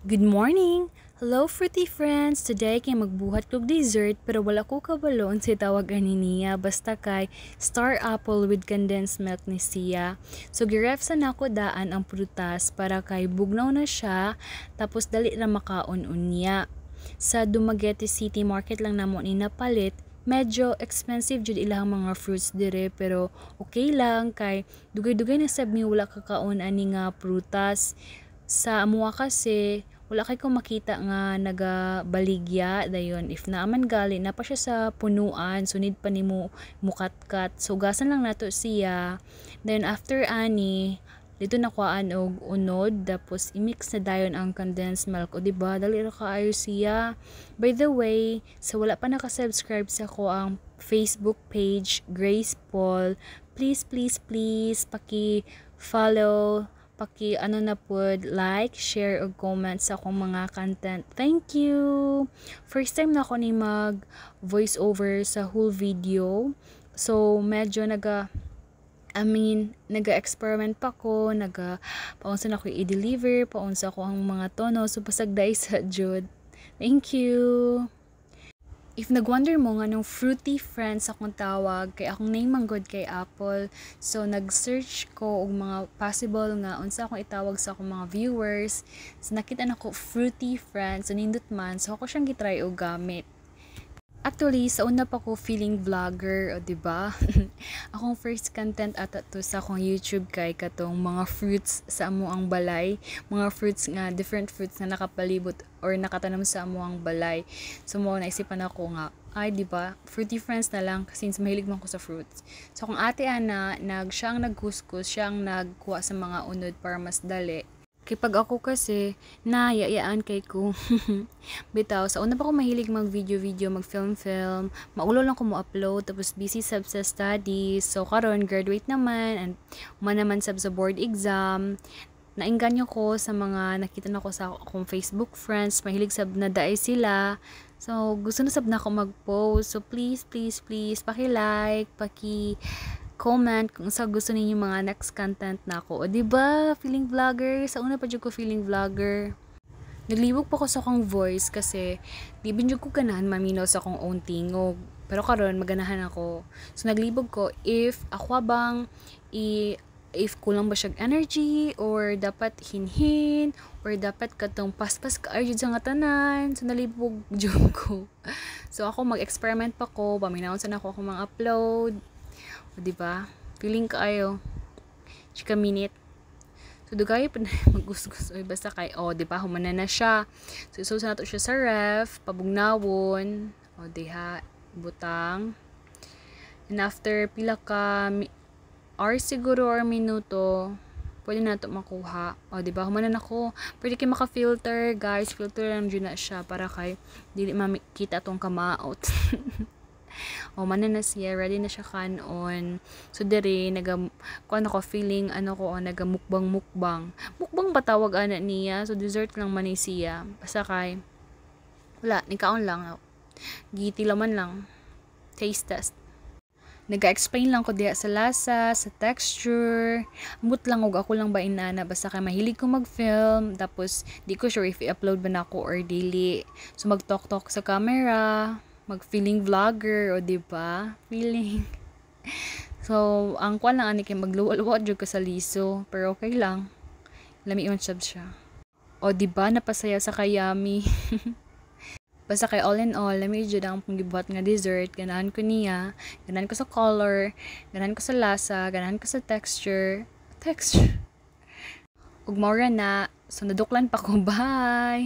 Good morning! Hello fruity friends! Today kay magbuhat kog dessert pero wala ko kabalon sa tawag ani niya basta kay star apple with condensed milk ni siya. So giref sa nako daan ang prutas para kay bugnaw na siya tapos dali ra makaon unya. Sa Dumaguete City Market lang namo ni napalit. Medyo expensive jud ilang mga fruits dire pero okay lang kay dugay-dugay na sab mi wala kakaon ani nga prutas. Sa amuha kasi wala kay ko makita nga nagabaligya dayon if naaman gali na pa siya sa punuan so need pa nimo mukatkat so gasan lang nato siya then after ani dito nakuhaan og unod tapos i-mix na dayon ang condensed milk o diba dali ra kaayo siya. By the way, sa wala pa naka-subscribe sa ko ang Facebook page Grace Paul, please paki-follow, na pod, like, share, o comment sa akong mga content. Thank you! First time na ako ni mag voice over sa whole video. So, medyo naga-experiment pa ko, paunsa na ko i-deliver, paunsa ko ang mga tono, so pasagday sa jud. Thank you! If nagwonder mo nga nung fruity friends akong tawag, kay akong name man god kay Apple. So nag-search ko og mga possible nga unsa akong itawag sa akong mga viewers. So nakita nako fruity friends, so nindot man. So ako siyang gitry og gamit. Actually, sa una pa ko feeling vlogger, o diba? Akong first content ata to sa akong YouTube kay katong mga fruits sa amo ang balay. Mga fruits nga, different fruits na nakapalibot or nakatanam sa amo ang balay. So mo naisipan ako nga, ay diba, fruity friends na lang since mahilig man ko sa fruits. So kung ate ana, siyang nagkuskus, siyang nagkuha sa mga unod para mas dali. Kay pag ako kasi, nayayaan kay ko. Bitaw, sa una pa ko mahilig mag-video, mag-film. Maulo lang ko mo upload, tapos busy sab sa studies. So, karon graduate naman, and naman sab sa board exam. Nainganyo ko sa mga nakita na ko sa akong Facebook friends, mahilig sab na daay sila. So, gusto na sab na ako mag-post. So, please, paki-like, comment kung sa gusto ninyo mga next content na ako. O diba, feeling vlogger? Sa una pa dyan ko feeling vlogger. Naglibog pa ko sa akong voice kasi di ba dyan ko ganahan maminaw sa akong own tingog. Pero karon maganahan ako. So naglibog ko if ako bang if kulang ba siyang energy or dapat hinhin or dapat katong paspas ka ayun sa nga tanan. So nalibog dyan ko. So ako mag-experiment pa ko, paminaw sa ako akong mga upload. O diba? Feeling kaayo. Chika minute. So, dugay pa na mag-gustos. O, basta kay, diba? Humana na siya. So, isusa na to siya sa ref. Pabugnawon. O, diha. Butang. And after pila ka hour siguro or minuto, pwede na to makuha. O, diba? Humana na ko. Pwede kayo maka-filter, guys. Filter lang dyan na siya para kay dili makita tong kamaot. Mana na siya, ready na siya kanon. So dere kuan ako feeling nagamukbang. Mukbang patawag ana niya. So dessert lang man ni siya. Basta kay wala, nikaon lang. Gitilaman lang. Taste test. Naga-explain lang ko diha sa lasa, sa texture. Ambot lang og ako lang ba inana basta kay mahilig ko mag-film tapos di ko sure if i-upload ba nako or dili. So mag-talk sa camera. Mag-feeling vlogger, o diba? Feeling. So, ang kwan lang ani kay magluwal-luwal jud ka sa liso, pero okay lang. Lami man siya. O diba napasaya sa kayami. Basta kay all in all, lami jud ang panggibuhat nga dessert, ganahan ko niya, ganahan ko sa color, ganahan ko sa lasa, ganahan ko sa texture. Ug maura na, so naduklan pa ko. Bye.